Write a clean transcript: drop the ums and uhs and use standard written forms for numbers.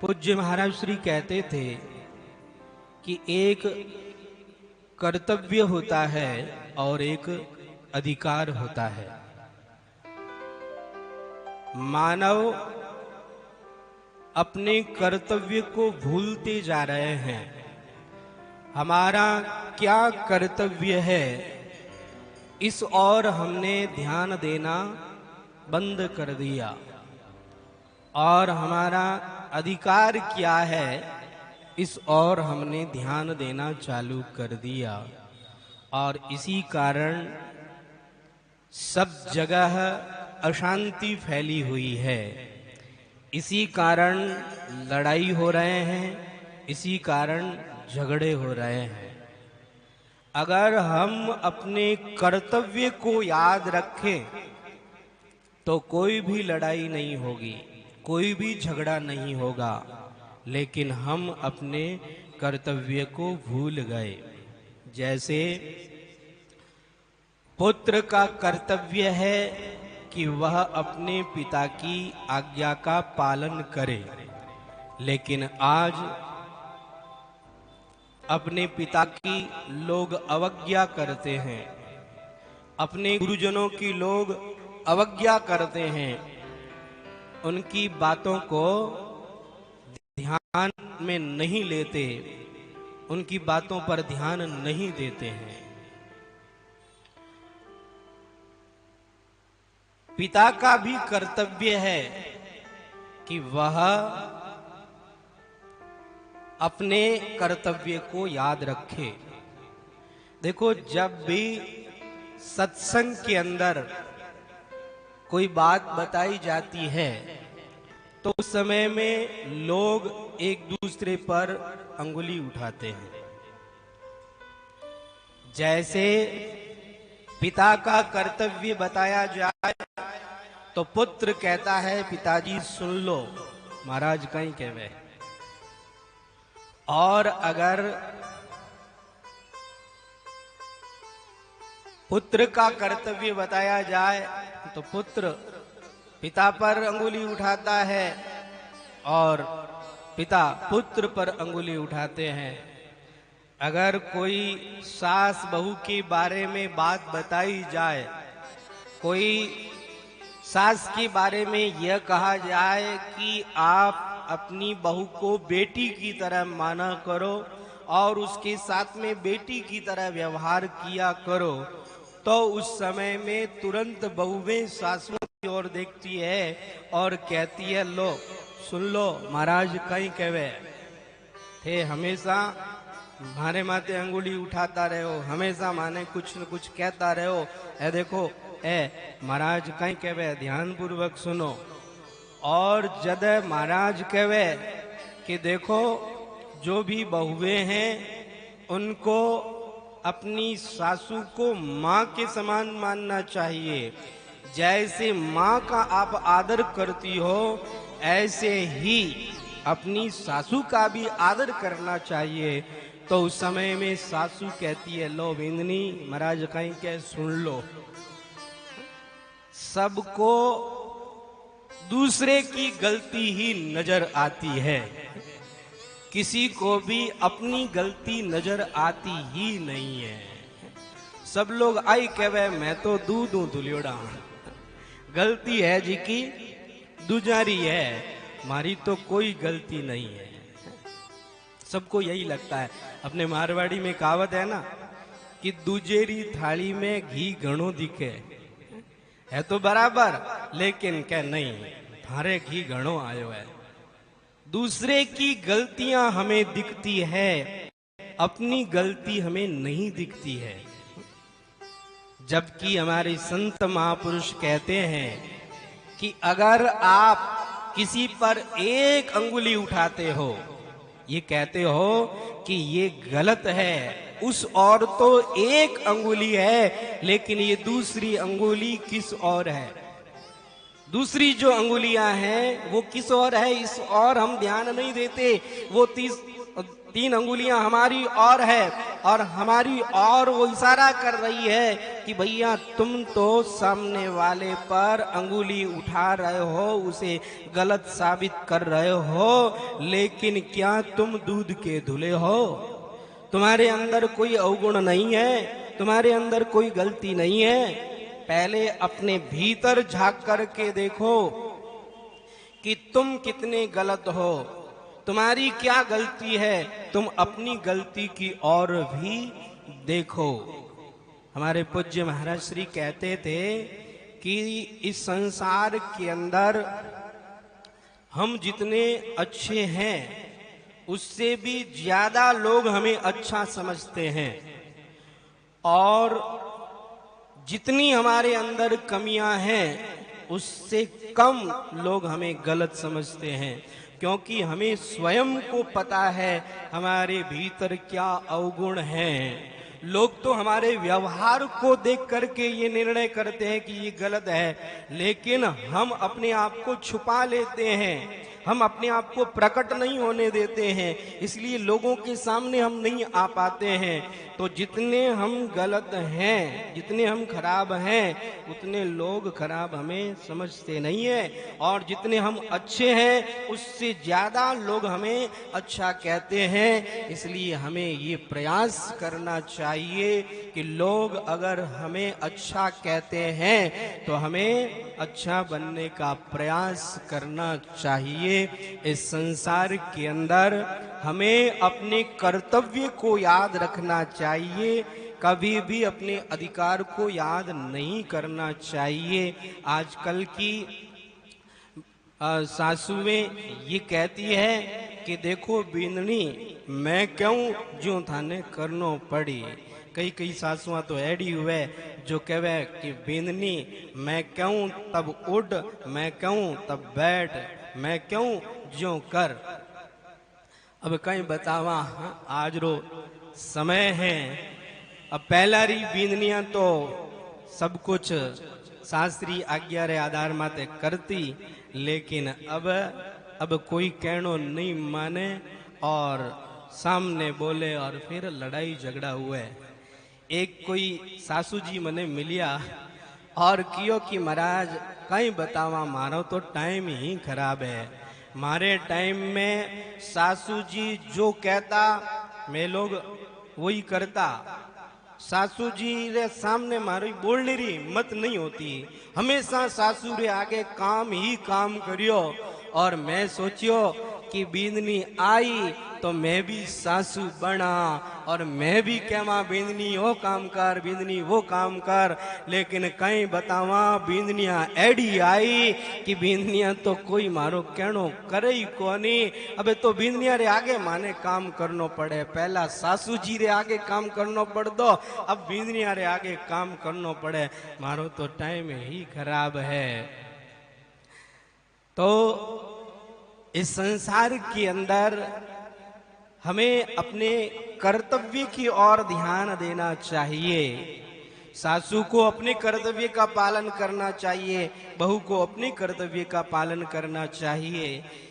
पूज्य महाराज श्री कहते थे कि एक कर्तव्य होता है और एक अधिकार होता है। मानव अपने कर्तव्य को भूलते जा रहे हैं। हमारा क्या कर्तव्य है, इस ओर हमने ध्यान देना बंद कर दिया, और हमारा अधिकार क्या है, इस ओर हमने ध्यान देना चालू कर दिया। और इसी कारण सब जगह अशांति फैली हुई है। इसी कारण लड़ाई हो रहे हैं, इसी कारण झगड़े हो रहे हैं। अगर हम अपने कर्तव्य को याद रखें तो कोई भी लड़ाई नहीं होगी, कोई भी झगड़ा नहीं होगा। लेकिन हम अपने कर्तव्य को भूल गए। जैसे पुत्र का कर्तव्य है कि वह अपने पिता की आज्ञा का पालन करे, लेकिन आज अपने पिता की लोग अवज्ञा करते हैं, अपने गुरुजनों की लोग अवज्ञा करते हैं, उनकी बातों को ध्यान में नहीं लेते, उनकी बातों पर ध्यान नहीं देते हैं। पिता का भी कर्तव्य है कि वह अपने कर्तव्य को याद रखे। देखो, जब भी सत्संग के अंदर कोई बात बताई जाती है तो उस समय में लोग एक दूसरे पर अंगुली उठाते हैं। जैसे पिता का कर्तव्य बताया जाए तो पुत्र कहता है, पिताजी सुन लो, महाराज कहीं कहवे। और अगर पुत्र का कर्तव्य बताया जाए तो पुत्र पिता पर अंगुली उठाता है और पिता पुत्र पर अंगुली उठाते हैं। अगर कोई सास बहू के बारे में बात बताई जाए, कोई सास के बारे में यह कहा जाए कि आप अपनी बहू को बेटी की तरह माना करो और उसके साथ में बेटी की तरह व्यवहार किया करो, तो उस समय में तुरंत बहुएं सासुओं की ओर देखती है और कहती है, लो सुन लो, महाराज कहीं कहवे थे, हमेशा मारे माथे अंगुली उठाता रहे हो, हमेशा माने कुछ न कुछ कहता रहे हो। ए देखो, महाराज कहीं कहवे, ध्यान पूर्वक सुनो। और जद महाराज कहवे कि देखो, जो भी बहुएं हैं उनको अपनी सासू को माँ के समान मानना चाहिए। जैसे माँ का आप आदर करती हो, ऐसे ही अपनी सासू का भी आदर करना चाहिए। तो उस समय में सासू कहती है, लो बिंदनी, महाराज कहीं कह सुन लो। सबको दूसरे की गलती ही नजर आती है, किसी को भी अपनी गलती नजर आती ही नहीं है। सब लोग आई कहवे, मैं तो दूधू दुलियोड़ा, गलती है जी की दूजारी है, मारी तो कोई गलती नहीं है। सबको यही लगता है। अपने मारवाड़ी में कहावत है ना कि दूजेरी थाली में घी घणो दिखे, है तो बराबर, लेकिन क्या नहीं, थारे घी घणो आयो है। दूसरे की गलतियां हमें दिखती है, अपनी गलती हमें नहीं दिखती है। जबकि हमारे संत महापुरुष कहते हैं कि अगर आप किसी पर एक अंगुली उठाते हो, ये कहते हो कि ये गलत है, उस और तो एक अंगुली है, लेकिन ये दूसरी अंगुली किस और है, दूसरी जो अंगुलियां हैं वो किस और है, इस और हम ध्यान नहीं देते। वो 3 अंगुलियां हमारी और है और हमारी और वो इशारा कर रही है कि भैया तुम तो सामने वाले पर अंगुली उठा रहे हो, उसे गलत साबित कर रहे हो, लेकिन क्या तुम दूध के धुले हो? तुम्हारे अंदर कोई अवगुण नहीं है, तुम्हारे अंदर कोई गलती नहीं है। पहले अपने भीतर झांक करके देखो कि तुम कितने गलत हो, तुम्हारी क्या गलती है, तुम अपनी गलती की ओर भी देखो। हमारे पूज्य महाराज श्री कहते थे कि इस संसार के अंदर हम जितने अच्छे हैं उससे भी ज्यादा लोग हमें अच्छा समझते हैं, और जितनी हमारे अंदर कमियां हैं उससे कम लोग हमें गलत समझते हैं, क्योंकि हमें स्वयं को पता है हमारे भीतर क्या अवगुण हैं। लोग तो हमारे व्यवहार को देख करके ये निर्णय करते हैं कि ये गलत है, लेकिन हम अपने आप को छुपा लेते हैं, हम अपने आप को प्रकट नहीं होने देते हैं, इसलिए लोगों के सामने हम नहीं आ पाते हैं। तो जितने हम गलत हैं, जितने हम खराब हैं, उतने लोग खराब हमें समझते नहीं है, और जितने हम अच्छे हैं उससे ज्यादा लोग हमें अच्छा कहते हैं। इसलिए हमें ये प्रयास करना चाहिए कि लोग अगर हमें अच्छा कहते हैं तो हमें अच्छा बनने का प्रयास करना चाहिए। इस संसार के अंदर हमें अपने कर्तव्य को याद रखना चाहिए, कभी भी अपने अधिकार को याद नहीं करना चाहिए। आजकल की सासुएं ये कहती है कि देखो बींदनी मैं क्यों जो थाने करनो पड़ी। कई सासुआ तो ऐडी हुए जो कहे कि बींदनी मैं क्यों तब उड़, मैं क्यों तब बैठ, मैं क्यों जो कर। अब कहीं बतावा आज रो समय है। अब पहला री बींदनिया तो सब कुछ शास्त्रीय आज्ञा रे आधार माते करती, लेकिन अब कोई कहनो नहीं माने और सामने बोले और फिर लड़ाई झगड़ा हुए। एक कोई सासू जी मने मिलिया और कियो कि महाराज कहीं बतावा मारो तो टाइम ही खराब है। मारे टाइम में सासू जी जो कहता मैं लोग वही करता। सासू जी रे सामने मारी बोलने री हिम्मत नहीं होती, हमेशा सासू रे आगे काम ही काम करियो। और मैं सोचियो कि बींदनी आई तो मैं भी सासू बना और मैं भी कहवा बींदनी वो काम कर, बींदनी वो काम कर। लेकिन कहीं बतावा बींदनिया एडी आई कि बींदनिया तो कोई मारो कहनो करे ही कोनी। अबे तो बींदनिया रे आगे माने काम करनो पड़े, पहला सासू जी रे आगे काम करनो पड़ दो, अब बींदनिया रे आगे काम करनो पड़े। मारो तो टाइम ही खराब है। तो इस संसार के अंदर हमें अपने कर्तव्य की ओर ध्यान देना चाहिए। सासू को अपने कर्तव्य का पालन करना चाहिए, बहू को अपने कर्तव्य का पालन करना चाहिए।